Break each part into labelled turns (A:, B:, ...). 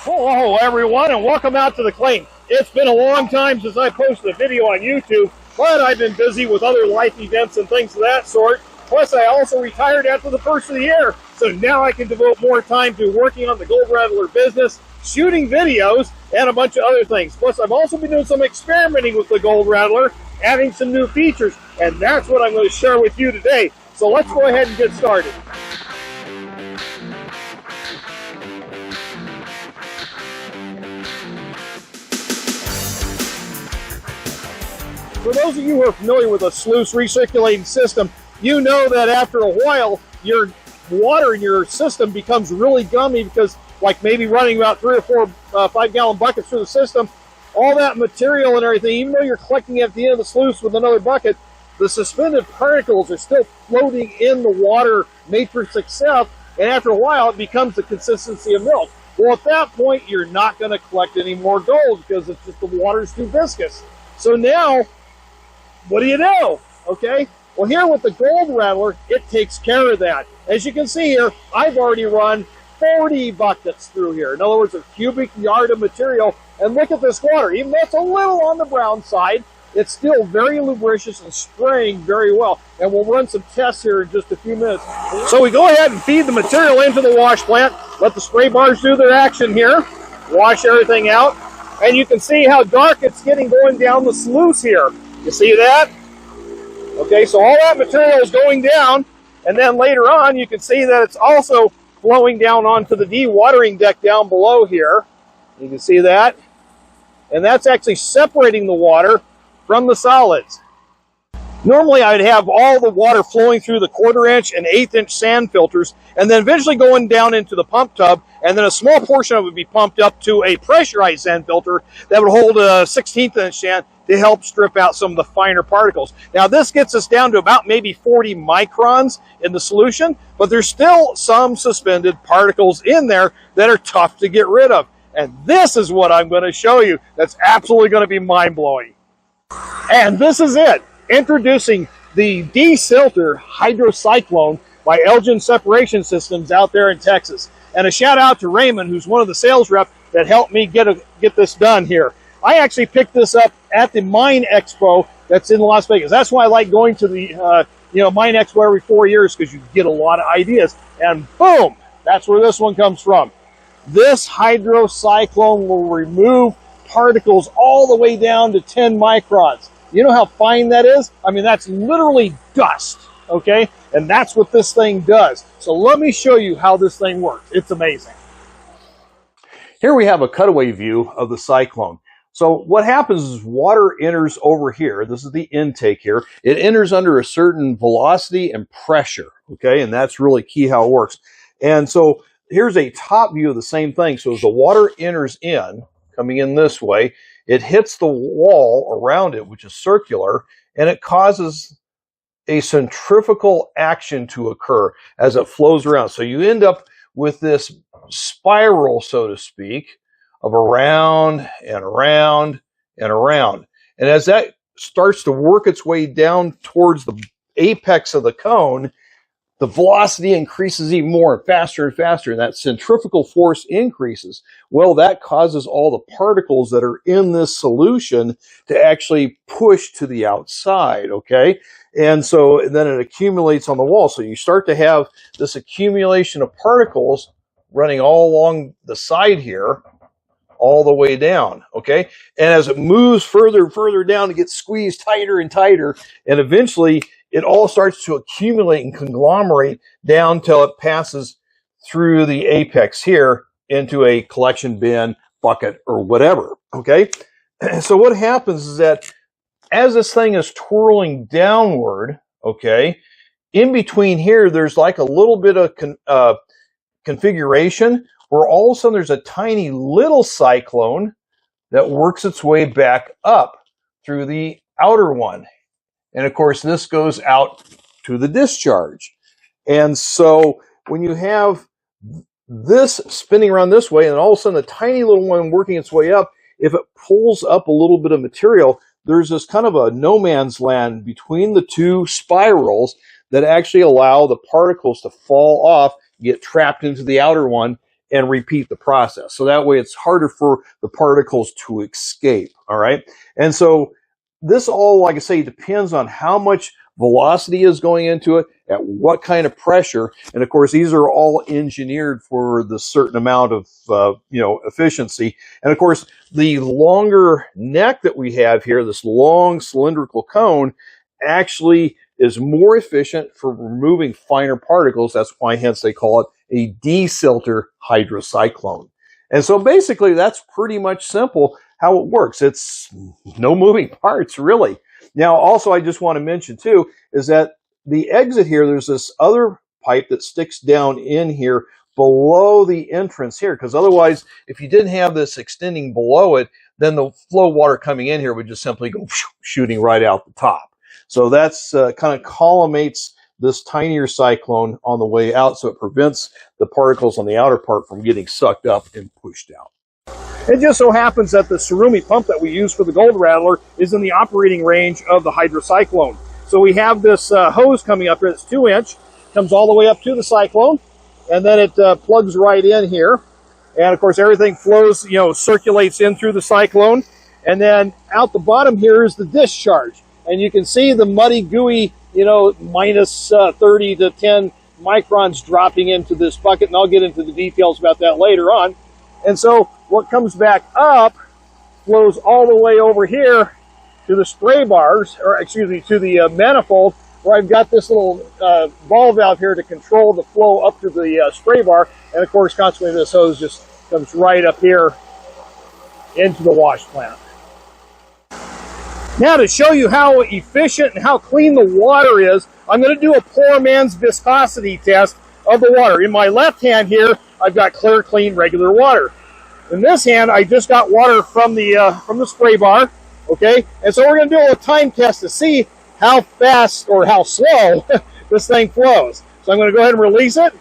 A: Hello everyone, and welcome out to the claim. It's been a long time since I posted a video on YouTube, but I've been busy with other life events and things of that sort. Plus, I also retired after the first of the year, so now I can devote more time to working on the Gold Rattler business, shooting videos, and a bunch of other things. Plus, I've also been doing some experimenting with the Gold Rattler, adding some new features, and that's what I'm going to share with you today. So let's go ahead and get started. For those of you who are familiar with a sluice recirculating system, you know that after a while, your water in your system becomes really gummy because, like maybe running about 3 or 4 5-gallon buckets through the system, all that material and everything, even though you're collecting it at the end of the sluice with another bucket, the suspended particles are still floating in the water matrix itself, and after a while, it becomes the consistency of milk. Well, at that point, you're not going to collect any more gold because it's just the water's too viscous. So now, what do you do? Okay, well here with the Gold Rattler, it takes care of that. As you can see here, I've already run 40 buckets through here. In other words, a cubic yard of material. And look at this water. Even though it's a little on the brown side, it's still very lubricious and spraying very well. And we'll run some tests here in just a few minutes. So we go ahead and feed the material into the wash plant. Let the spray bars do their action here. Wash everything out. And you can see how dark it's getting going down the sluice here. You see that? Okay, so all that material is going down, and then later on you can see that it's also flowing down onto the dewatering deck down below here. You can see that. And that's actually separating the water from the solids. Normally I'd have all the water flowing through the 1/4-inch and 1/8-inch sand filters, and then eventually going down into the pump tub, and then a small portion of it would be pumped up to a pressurized sand filter that would hold a 1/16-inch sand to help strip out some of the finer particles. Now this gets us down to about maybe 40 microns in the solution, but there's still some suspended particles in there that are tough to get rid of. And this is what I'm going to show you that's absolutely going to be mind-blowing. And this is it. Introducing the Desilter Hydrocyclone by Elgin Separation Systems out there in Texas. And a shout out to Raymond, who's one of the sales reps that helped me get this done here. I actually picked this up at the Mine Expo that's in Las Vegas. That's why I like going to the Mine Expo every 4 years, because you get a lot of ideas. And boom, that's where this one comes from. This hydrocyclone will remove particles all the way down to 10 microns. You know how fine that is? I mean, that's literally dust, okay? And that's what this thing does. So let me show you how this thing works. It's amazing. Here we have a cutaway view of the cyclone. So what happens is water enters over here. This is the intake here. It enters under a certain velocity and pressure, okay? And that's really key how it works. And so here's a top view of the same thing. So as the water enters in, coming in this way, it hits the wall around it, which is circular, and it causes a centrifugal action to occur as it flows around. So you end up with this spiral, so to speak, of around and around and around. And as that starts to work its way down towards the apex of the cone, the velocity increases even more and faster, and that centrifugal force increases. Well, that causes all the particles that are in this solution to actually push to the outside, okay? And so then it accumulates on the wall. So you start to have this accumulation of particles running all along the side here, all the way down, okay? And as it moves further and further down, it gets squeezed tighter and tighter, and eventually it all starts to accumulate and conglomerate down till it passes through the apex here into a collection bin, bucket, or whatever, okay? So what happens is that as this thing is twirling downward, okay, in between here, there's like a little bit of configuration where all of a sudden there's a tiny little cyclone that works its way back up through the outer one. And of course, this goes out to the discharge. And so when you have this spinning around this way, and all of a sudden a tiny little one working its way up, if it pulls up a little bit of material, there's this kind of a no man's land between the two spirals that actually allow the particles to fall off, get trapped into the outer one, and repeat the process. So that way it's harder for the particles to escape, all right? And so this all, like I say, depends on how much velocity is going into it, at what kind of pressure, and of course these are all engineered for the certain amount of efficiency. And of course the longer neck that we have here, this long cylindrical cone, actually is more efficient for removing finer particles. That's why hence they call it a Desilter Hydrocyclone. And so basically that's pretty much simple how it works. It's no moving parts really. Now also I just want to mention too is that the exit here, there's this other pipe that sticks down in here below the entrance here, because otherwise if you didn't have this extending below it, then the flow of water coming in here would just simply go shooting right out the top. So that's kind of collimates this tinier cyclone on the way out, so it prevents the particles on the outer part from getting sucked up and pushed out. It just so happens that the Surumi pump that we use for the Gold Rattler is in the operating range of the hydrocyclone. So we have this hose coming up here that's 2-inch, comes all the way up to the cyclone, and then it plugs right in here. And of course everything flows, circulates in through the cyclone. And then out the bottom here is the discharge. And you can see the muddy, gooey, minus 30 to 10 microns dropping into this bucket. And I'll get into the details about that later on. And so what comes back up flows all the way over here to the spray bars, or excuse me, to the manifold, where I've got this little ball valve here to control the flow up to the spray bar. And of course, consequently, this hose just comes right up here into the wash plant. Now to show you how efficient and how clean the water is, I'm going to do a poor man's viscosity test of the water. In my left hand here, I've got clear, clean, regular water. In this hand, I just got water from the spray bar. Okay, and so we're going to do a little time test to see how fast or how slow this thing flows. So I'm going to go ahead and release it.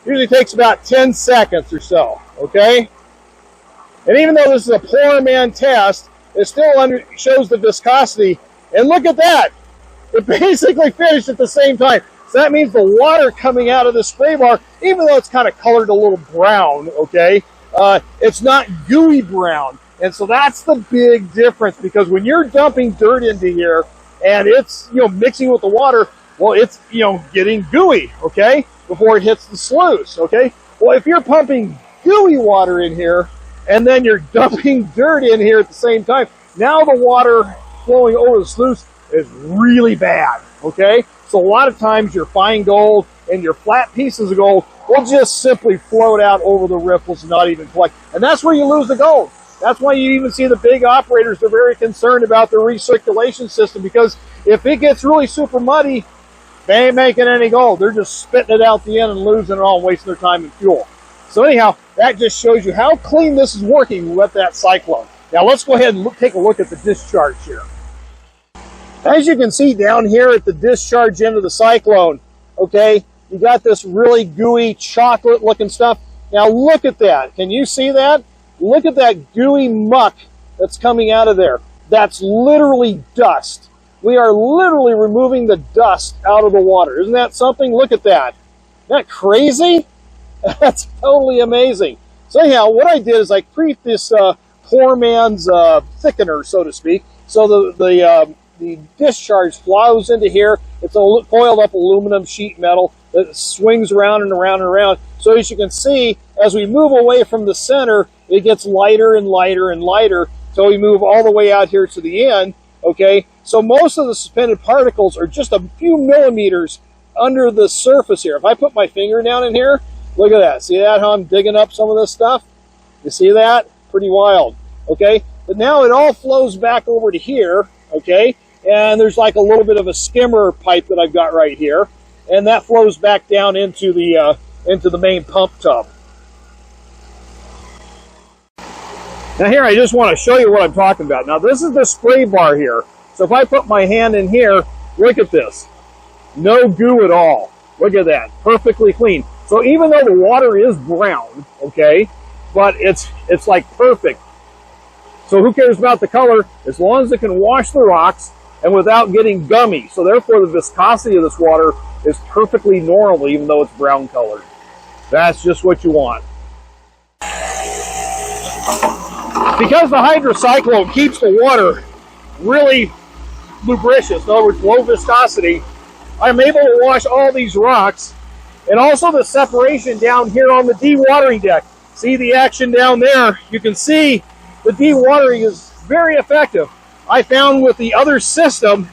A: Usually takes about 10 seconds or so, okay? And even though this is a poor man test, it still shows the viscosity. And look at that. It basically finished at the same time. So that means the water coming out of the spray bar, even though it's kind of colored a little brown, okay, it's not gooey brown. And so that's the big difference, because when you're dumping dirt into here and it's, mixing with the water, well, it's, getting gooey, okay, before it hits the sluice, okay? Well, if you're pumping gooey water in here and then you're dumping dirt in here at the same time, now the water flowing over the sluice is really bad, okay? So a lot of times your fine gold and your flat pieces of gold will just simply float out over the ripples and not even collect. And that's where you lose the gold. That's why you even see the big operators, they're very concerned about the recirculation system, because if it gets really super muddy, they ain't making any gold. They're just spitting it out the end and losing it all and wasting their time and fuel. So anyhow, that just shows you how clean this is working with that cyclone. Now let's go ahead and take a look at the discharge here. As you can see down here at the discharge end of the cyclone, okay, you got this really gooey chocolate looking stuff. Now look at that. Can you see that? Look at that gooey muck that's coming out of there. That's literally dust. We are literally removing the dust out of the water. Isn't that something? Look at that. Isn't that crazy? That's totally amazing. So anyhow, what I did is I create this poor man's thickener, so to speak. So the discharge flows into here. It's a coiled up aluminum sheet metal that swings around and around and around. So as you can see, as we move away from the center, it gets lighter and lighter and lighter. So we move all the way out here to the end, okay? So most of the suspended particles are just a few millimeters under the surface here. If I put my finger down in here, look at that. See that, how I'm digging up some of this stuff? You see that? Pretty wild, okay? But now it all flows back over to here, okay? And there's like a little bit of a skimmer pipe that I've got right here. And that flows back down into the main pump tub. Now here, I just want to show you what I'm talking about. Now this is the spray bar here. So if I put my hand in here, look at this. No goo at all. Look at that, perfectly clean. So even though the water is brown, okay, but it's like perfect. So who cares about the color? As long as it can wash the rocks and without getting gummy. So therefore the viscosity of this water is perfectly normal, even though it's brown colored. That's just what you want. Because the hydrocyclone keeps the water really lubricious, in other words, low viscosity, I'm able to wash all these rocks, and also the separation down here on the dewatering deck. See the action down there? You can see the dewatering is very effective. I found with the other system,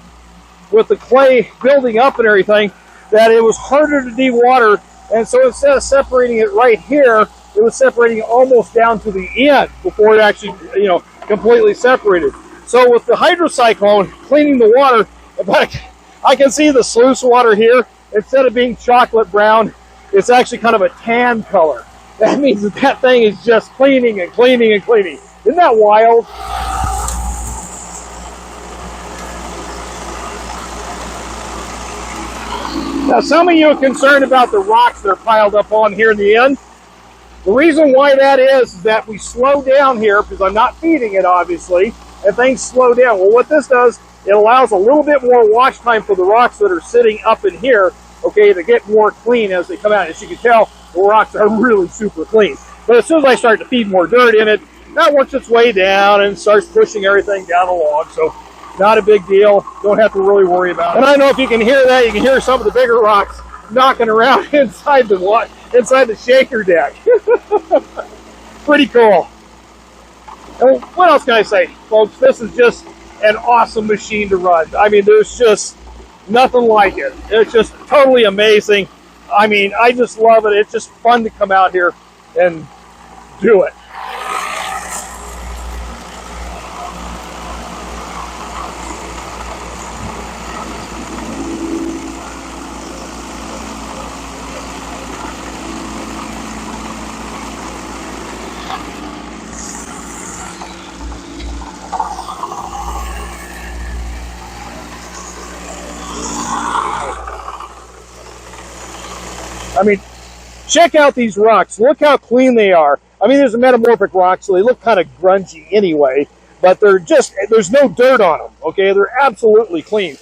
A: with the clay building up and everything, that it was harder to dewater, and so instead of separating it right here, it was separating almost down to the end before it actually, completely separated. So with the hydrocyclone cleaning the water, I can see the sluice water here. Instead of being chocolate brown, it's actually kind of a tan color. That means that thing is just cleaning and cleaning and cleaning. Isn't that wild? Now, some of you are concerned about the rocks that are piled up on here in the end. The reason why that is that we slow down here, because I'm not feeding it, obviously, and things slow down. Well, what this does, it allows a little bit more wash time for the rocks that are sitting up in here, okay, to get more clean as they come out. As you can tell, the rocks are really super clean. But as soon as I start to feed more dirt in it, that works its way down and starts pushing everything down along. So, not a big deal. Don't have to really worry about it. And I don't know if you can hear that. You can hear some of the bigger rocks knocking around inside the shaker deck. Pretty cool. And what else can I say, folks? This is just an awesome machine to run. I mean, there's just nothing like it. It's just totally amazing. I mean, I just love it. It's just fun to come out here and do it. I mean, check out these rocks. Look how clean they are. I mean, there's a metamorphic rock, so they look kind of grungy anyway, but there's no dirt on them, okay? They're absolutely clean.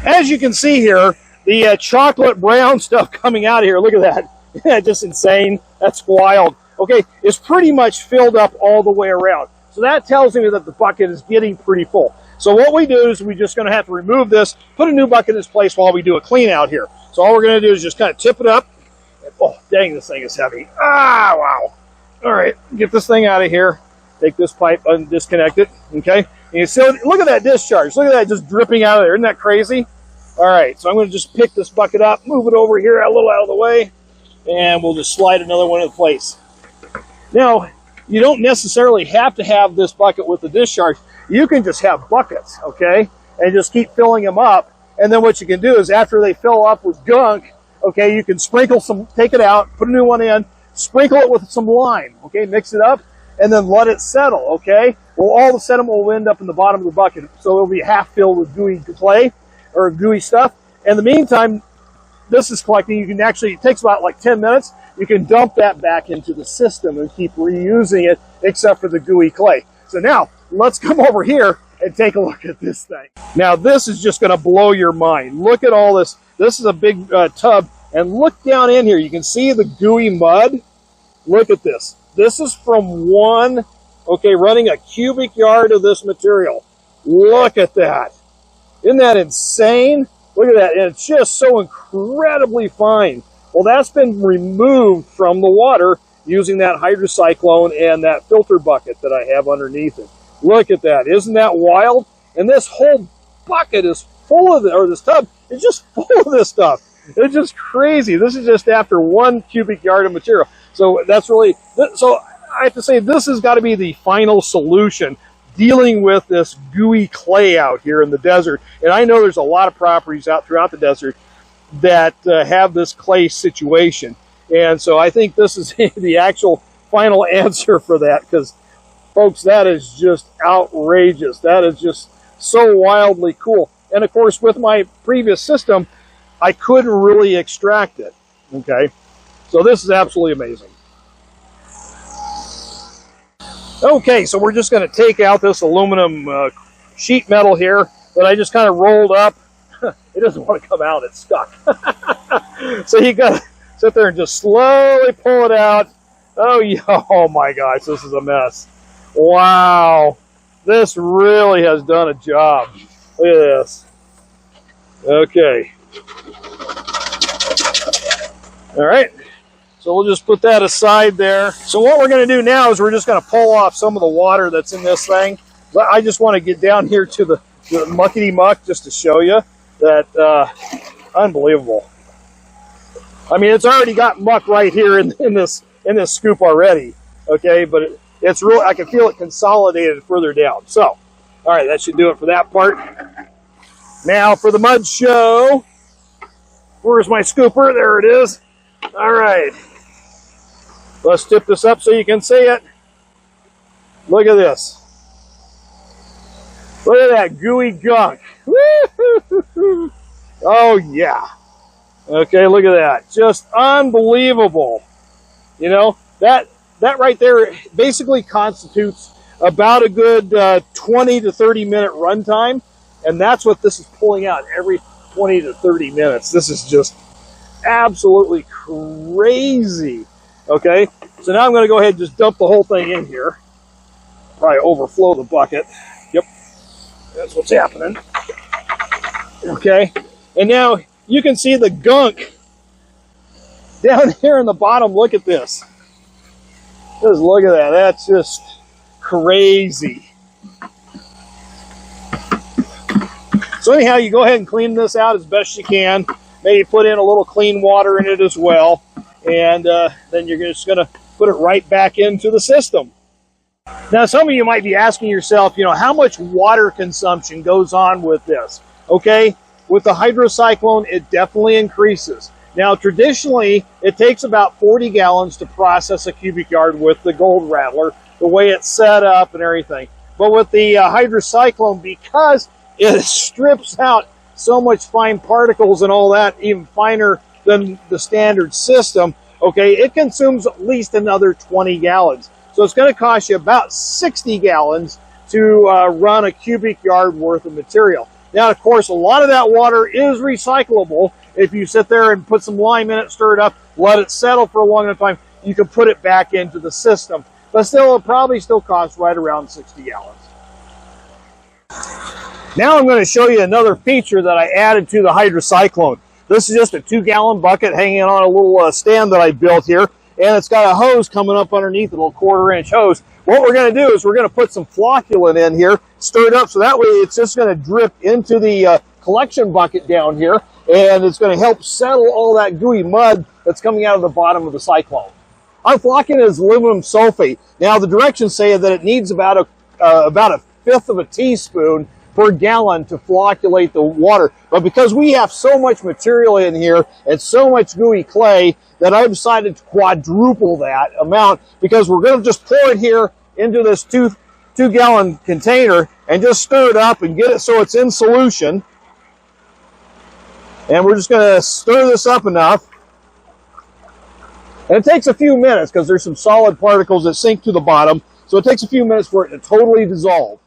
A: As you can see here, the chocolate brown stuff coming out of here, look at that. Just insane. That's wild. Okay, it's pretty much filled up all the way around. So that tells me that the bucket is getting pretty full. So what we do is we're just going to have to remove this, put a new bucket in its place while we do a clean out here. So all we're going to do is just kind of tip it up. Oh, dang, this thing is heavy. Ah, wow. All right, get this thing out of here. Take this pipe and disconnect it, okay? And you see, look at that discharge. Look at that just dripping out of there. Isn't that crazy? All right, so I'm going to just pick this bucket up, move it over here a little out of the way, and we'll just slide another one in place. Now, you don't necessarily have to have this bucket with the discharge. You can just have buckets, okay, and just keep filling them up. And then what you can do is after they fill up with gunk, okay, you can sprinkle some, take it out, put a new one in, sprinkle it with some lime, okay, mix it up, and then let it settle, okay? Well, all the sediment will end up in the bottom of the bucket, so it'll be half filled with gooey clay or gooey stuff. In the meantime, this is collecting. You can actually, it takes about like 10 minutes. You can dump that back into the system and keep reusing it, except for the gooey clay. So now, let's come over here and take a look at this thing. Now, this is just going to blow your mind. Look at all this. This is a big tub, and look down in here. You can see the gooey mud. Look at this. This is from running a cubic yard of this material. Look at that. Isn't that insane? Look at that. And it's just so incredibly fine. Well, that's been removed from the water using that hydrocyclone and that filter bucket that I have underneath it. Look at that. Isn't that wild? And this whole bucket is full of it, or this tub is just full of this stuff. It's just crazy. This is just after 1 cubic yard of material. So that's really, so I have to say this has got to be the final solution dealing with this gooey clay out here in the desert. And I know there's a lot of properties out throughout the desert that have this clay situation. And so I think this is the actual final answer for that, because folks, that is just outrageous. That is just so wildly cool. And of course, with my previous system, I couldn't really extract it. Okay, so this is absolutely amazing. Okay, so we're just going to take out this aluminum sheet metal here that I just kind of rolled up. It doesn't want to come out, it's stuck. So you got to sit there and just slowly pull it out. Oh, yeah. Oh my gosh, this is a mess. Wow. This really has done a job. Look at this. Okay. All right. So we'll just put that aside there. So what we're going to do now is we're just going to pull off some of the water that's in this thing. But I just want to get down here to the muckety muck just to show you that unbelievable. I mean, it's already got muck right here in this scoop already. Okay, but it's real. I can feel it consolidated further down. So, all right, that should do it for that part. Now for the mud show. Where's my scooper? There it is. All right. Let's tip this up so you can see it. Look at this. Look at that gooey gunk. Woo-hoo-hoo-hoo. Oh, yeah. Okay, look at that. Just unbelievable. You know, that right there basically constitutes about a good 20 to 30 minute runtime. And that's what this is pulling out every 20 to 30 minutes. This is just absolutely crazy. Okay, so now I'm going to go ahead and just dump the whole thing in here. Probably overflow the bucket. Yep, that's what's happening. Okay, and now you can see the gunk down here in the bottom. Look at this. Just look at that. That's just crazy. So anyhow, you go ahead and clean this out as best you can. Maybe put in a little clean water in it as well. And then you're just going to put it right back into the system. Now, some of you might be asking yourself, you know, how much water consumption goes on with this? Okay, with the hydrocyclone, it definitely increases. Now, traditionally, it takes about 40 gallons to process a cubic yard with the Gold Rattler, the way it's set up and everything. But with the hydrocyclone, because it strips out so much fine particles and all that, even finer than the standard system, okay, it consumes at least another 20 gallons. So it's going to cost you about 60 gallons to run a cubic yard worth of material. Now, of course, a lot of that water is recyclable. If you sit there and put some lime in it, stir it up, let it settle for a long enough time, you can put it back into the system. But still, it'll probably still cost right around 60 gallons. Now I'm going to show you another feature that I added to the hydrocyclone. This is just a 2-gallon bucket hanging on a little stand that I built here, and it's got a hose coming up underneath it, a little 1/4-inch hose. What we're going to do is we're going to put some flocculant in here, stir it up, so that way it's just going to drip into the collection bucket down here, and it's going to help settle all that gooey mud that's coming out of the bottom of the cyclone. Our flocculant is aluminum sulfate. Now the directions say that it needs about a 1/5 of a teaspoon per gallon to flocculate the water. But because we have so much material in here and so much gooey clay, that I decided to quadruple that amount, because we're going to just pour it here into this 2-gallon container and just stir it up and get it so it's in solution. And we're just going to stir this up enough. And it takes a few minutes because there's some solid particles that sink to the bottom. So it takes a few minutes for it to totally dissolve.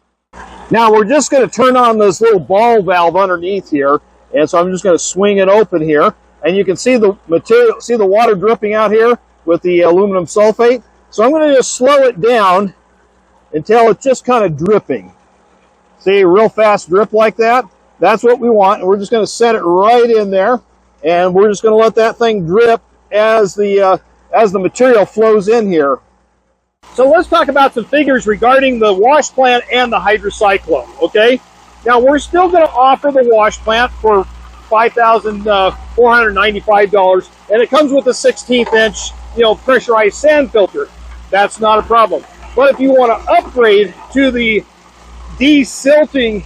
A: Now we're just going to turn on this little ball valve underneath here, and so I'm just going to swing it open here, and you can see the material, see the water dripping out here with the aluminum sulfate. So I'm going to just slow it down until it's just kind of dripping. See, real fast drip like that. That's what we want, and we're just going to set it right in there, and we're just going to let that thing drip as the material flows in here. So let's talk about some figures regarding the wash plant and the hydrocyclone, okay? Now, we're still going to offer the wash plant for $5,495, and it comes with a 16th-inch, pressurized sand filter. That's not a problem. But if you want to upgrade to the desilting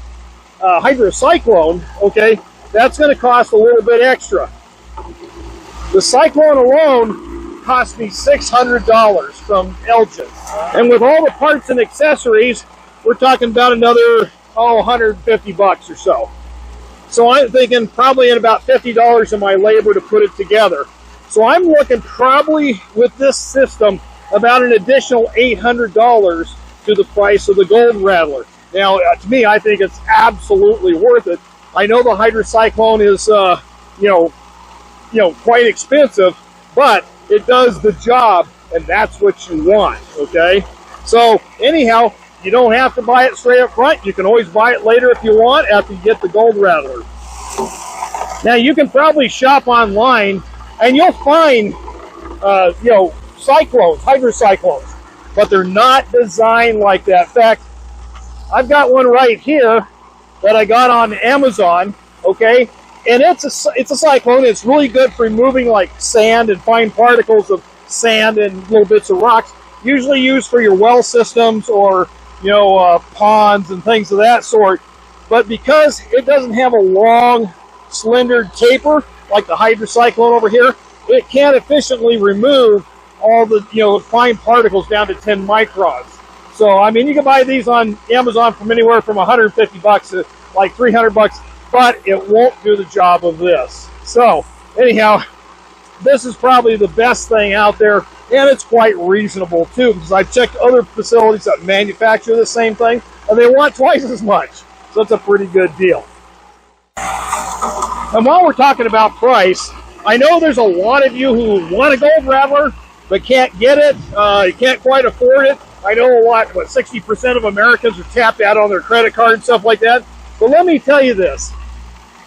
A: hydrocyclone, okay, that's going to cost a little bit extra. The cyclone alone cost me $600 from Elgin. And with all the parts and accessories, we're talking about another, $150 or so. So I'm thinking probably in about $50 of my labor to put it together. So I'm looking probably with this system about an additional $800 to the price of the Gold Rattler. Now, to me, I think it's absolutely worth it. I know the hydrocyclone is, quite expensive, but it does the job and that's what you want, okay? So anyhow, you don't have to buy it straight up front. You can always buy it later if you want after you get the Gold Rattler. Now you can probably shop online and you'll find, you know, cyclones, hydrocyclones, but they're not designed like that. In fact, I've got one right here that I got on Amazon, okay? And it's a cyclone. It's really good for removing like sand and fine particles of sand and little bits of rocks, usually used for your well systems or, you know, ponds and things of that sort. But because it doesn't have a long, slender taper like the hydrocyclone over here, it can't efficiently remove all the, you know, fine particles down to 10 microns. So, I mean, you can buy these on Amazon from anywhere from 150 bucks to like 300 bucks, but it won't do the job of this. So, anyhow, this is probably the best thing out there, and it's quite reasonable too, because I've checked other facilities that manufacture the same thing, and they want twice as much. So it's a pretty good deal. And while we're talking about price, I know there's a lot of you who want a Gold Rattler, but can't get it. You can't quite afford it. I know what 60% of Americans are tapped out on their credit card and stuff like that. But let me tell you this.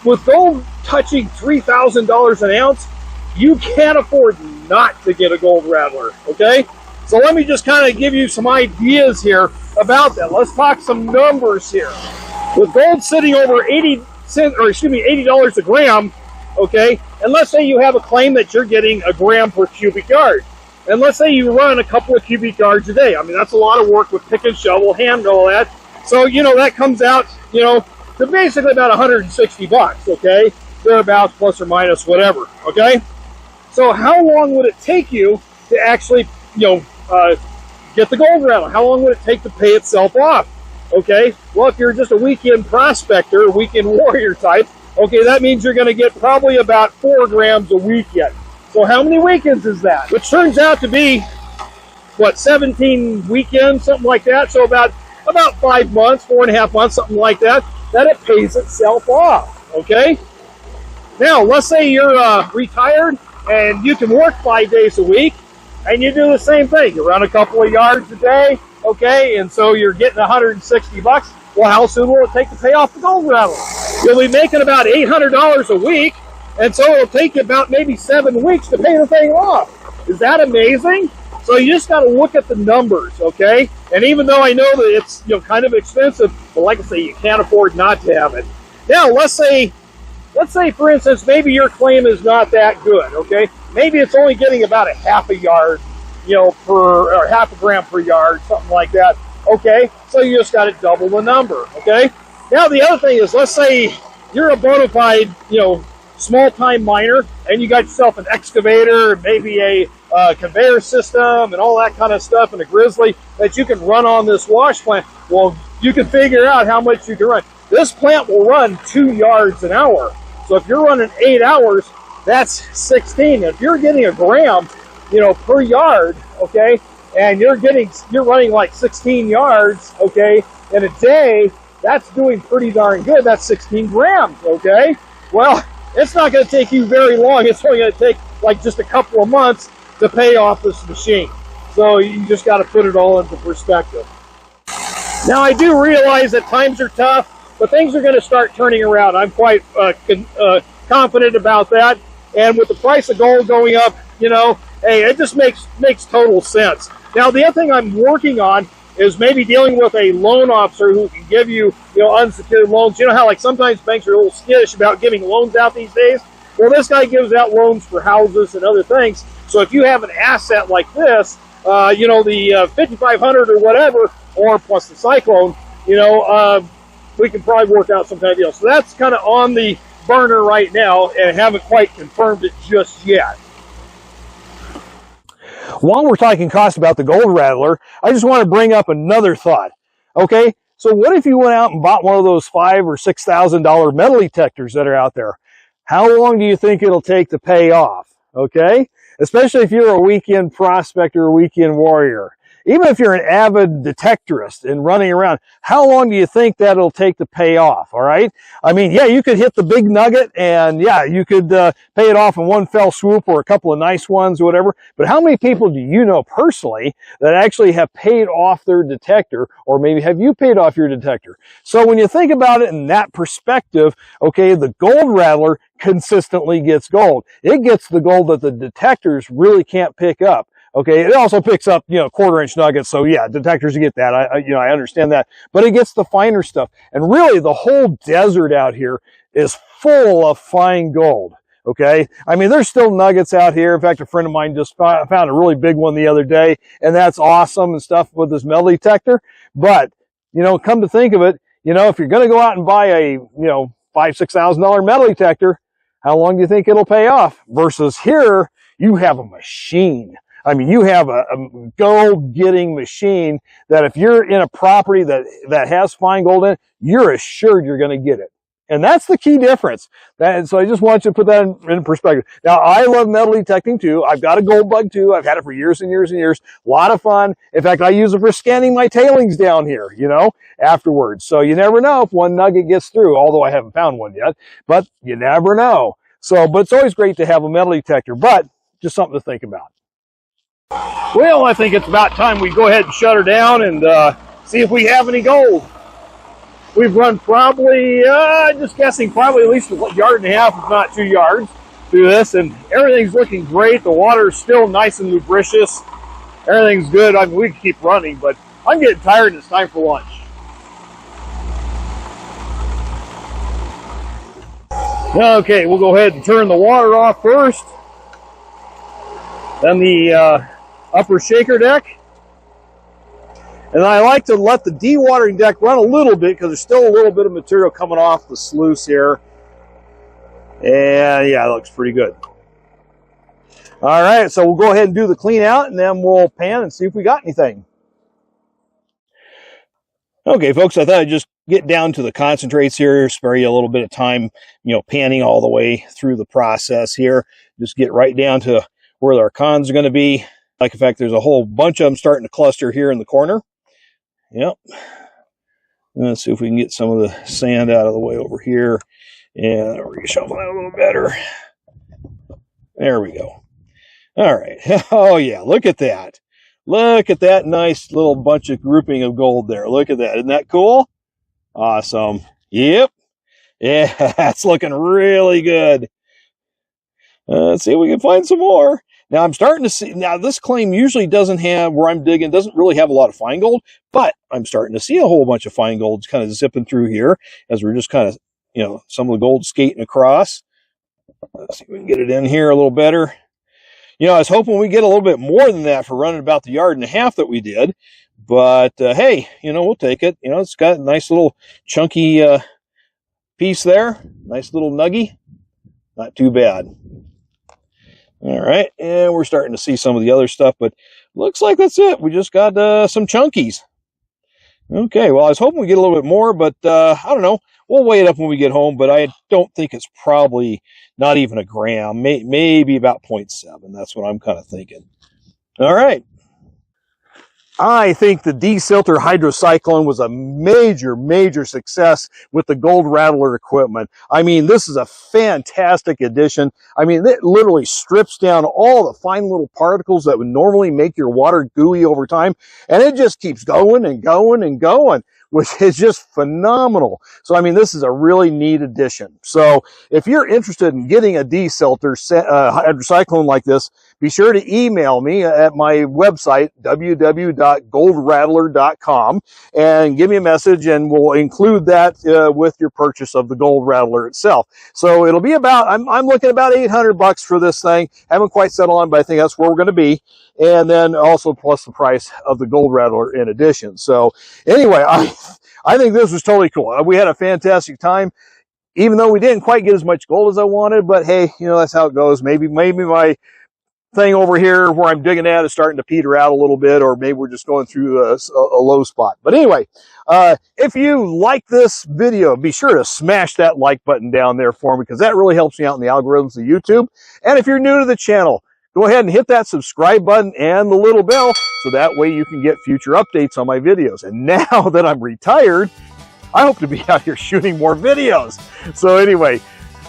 A: With gold touching $3,000 an ounce, you can't afford not to get a Gold Rattler, okay? So let me just kind of give you some ideas here about that. Let's talk some numbers here. With gold sitting over $80 a gram, okay, and let's say you have a claim that you're getting a gram per cubic yard. And let's say you run a couple of cubic yards a day. I mean, that's a lot of work with pick and shovel, hand, all that. So, you know, that comes out, you know, to basically about 160 bucks, okay? Thereabouts, plus or minus, whatever, okay? So how long would it take you to actually, you know, get the Gold Rattler? How long would it take to pay itself off? Okay, well, if you're just a weekend prospector, weekend warrior type, okay, that means you're going to get probably about 4 grams a weekend. So how many weekends is that? Which turns out to be, what, 17 weekends, something like that. So about 5 months, 4.5 months, something like that, that it pays itself off, okay? Now, let's say you're retired and you can work 5 days a week and you do the same thing. You run a couple of yards a day, okay, and so you're getting 160 bucks. Well, how soon will it take to pay off the Gold Rattler? You'll be making about $800 a week, and so it'll take you about maybe 7 weeks to pay the thing off. Is that amazing? So you just got to look at the numbers, okay? And even though I know that it's, you know, kind of expensive, but like I say, you can't afford not to have it. Now, let's say for instance, maybe your claim is not that good, okay? Maybe it's only getting about a half a yard, you know, or half a gram per yard, something like that. Okay, so you just got to double the number, okay? Now the other thing is, let's say you're a bona fide, you know, small-time miner, and you got yourself an excavator, maybe a conveyor system, and all that kind of stuff, and a grizzly that you can run on this wash plant. Well, you can figure out how much you can run. This plant will run 2 yards an hour. So if you're running 8 hours, that's 16. If you're getting a gram, you know, per yard, okay, and you're running like 16 yards, okay, in a day, that's doing pretty darn good. That's 16 grams, okay? Well, it's not going to take you very long. It's only going to take like just a couple of months to pay off this machine. So you just got to put it all into perspective. Now, I do realize that times are tough, but things are going to start turning around. I'm quite confident about that. And with the price of gold going up, you know, hey, it just makes total sense. Now, the other thing I'm working on is maybe dealing with a loan officer who can give you, you know, unsecured loans. You know how, like, sometimes banks are a little skittish about giving loans out these days? Well, this guy gives out loans for houses and other things. So if you have an asset like this, you know, the 5500 or whatever, or plus the Cyclone, you know, we can probably work out some kind of deal. So that's kind of on the burner right now, and haven't quite confirmed it just yet. While we're talking cost about the Gold Rattler, I just want to bring up another thought. Okay, so what if you went out and bought one of those $5,000 or $6,000 metal detectors that are out there? How long do you think it'll take to pay off? Okay, especially if you're a weekend prospector or weekend warrior. even if you're an avid detectorist and running around, how long do you think that it'll take to pay off? All right. I mean, yeah, you could hit the big nugget and yeah, you could pay it off in one fell swoop or a couple of nice ones or whatever. But how many people do you know personally that actually have paid off their detector, or maybe have you paid off your detector? So when you think about it in that perspective, okay, the Gold Rattler consistently gets gold. It gets the gold that the detectors really can't pick up. Okay, it also picks up, you know, 1/4-inch nuggets. So yeah, detectors get that. I understand that, but it gets the finer stuff. And really, the whole desert out here is full of fine gold. Okay, I mean, there's still nuggets out here. In fact, a friend of mine just found a really big one the other day, and that's awesome and stuff with this metal detector. But you know, come to think of it, you know, if you're going to go out and buy a, you know, $5,000-6,000 metal detector, how long do you think it'll pay off? Versus here, you have a machine. I mean, you have a gold-getting machine that if you're in a property that has fine gold in it, you're assured you're going to get it. And that's the key difference. So I just want you to put that in perspective. Now, I love metal detecting too. I've got a gold bug too. I've had it for years and years and years. A lot of fun. In fact, I use it for scanning my tailings down here, you know, afterwards. So you never know if one nugget gets through, although I haven't found one yet, but you never know. So, but it's always great to have a metal detector, but just something to think about. Well, I think it's about time we go ahead and shut her down and see if we have any gold. We've run probably, just guessing, probably at least a yard and a half, if not 2 yards through this, and everything's looking great. The water is still nice and lubricious. Everything's good. I mean, we can keep running, but I'm getting tired and it's time for lunch. Okay, we'll go ahead and turn the water off first. Then the upper shaker deck. And I like to let the dewatering deck run a little bit because there's still a little bit of material coming off the sluice here. And yeah, it looks pretty good. All right, so we'll go ahead and do the clean out and then we'll pan and see if we got anything. Okay, folks, I thought I'd just get down to the concentrates here, spare you a little bit of time, you know, panning all the way through the process here. Just get right down to where our cons are going to be. Like, in fact, there's a whole bunch of them starting to cluster here in the corner. Yep. Let's see if we can get some of the sand out of the way over here. And we're going to shuffle that a little better. There we go. All right. Oh, yeah. Look at that. Look at that nice little bunch of grouping of gold there. Look at that. Isn't that cool? Awesome. Yep. Yeah, that's looking really good. Let's see if we can find some more. Now I'm starting to see, now this claim usually doesn't have, where I'm digging, doesn't really have a lot of fine gold, but I'm starting to see a whole bunch of fine golds kind of zipping through here as we're just kind of, you know, some of the gold skating across. Let's see if we can get it in here a little better. You know, I was hoping we get a little bit more than that for running about the yard and a half that we did, but hey, you know, we'll take it. You know, it's got a nice little chunky piece there, nice little nuggie, not too bad. All right, and we're starting to see some of the other stuff, but looks like that's it. We just got some chunkies. Okay, well, I was hoping we get a little bit more, but I don't know. We'll weigh it up when we get home, but I don't think it's probably not even a gram, maybe about 0.7. That's what I'm kind of thinking. All right. I think the Desilter Hydrocyclone was a major success with the Gold Rattler equipment. I mean, this is a fantastic addition. I mean, it literally strips down all the fine little particles that would normally make your water gooey over time, and it just keeps going and going and going, which is just phenomenal. So, I mean, this is a really neat addition. So, if you're interested in getting a Desilter Hydrocyclone like this, be sure to email me at my website, www.goldrattler.com, and give me a message, and we'll include that with your purchase of the Gold Rattler itself. So it'll be about, I'm looking about $800 for this thing. Haven't quite settled on, but I think that's where we're going to be. And then also plus the price of the Gold Rattler in addition. So anyway, I think this was totally cool. We had a fantastic time, even though we didn't quite get as much gold as I wanted. But hey, you know, that's how it goes. Maybe my thing over here where I'm digging at is starting to peter out a little bit, or maybe we're just going through a low spot. But anyway, if you like this video, be sure to smash that like button down there for me, because that really helps me out in the algorithms of YouTube. And if you're new to the channel, go ahead and hit that subscribe button and the little bell so that way you can get future updates on my videos. And now that I'm retired, I hope to be out here shooting more videos. So anyway,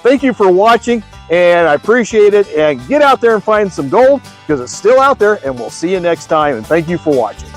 A: thank you for watching, and I appreciate it. And get out there and find some gold, because it's still out there, and we'll see you next time. And thank you for watching.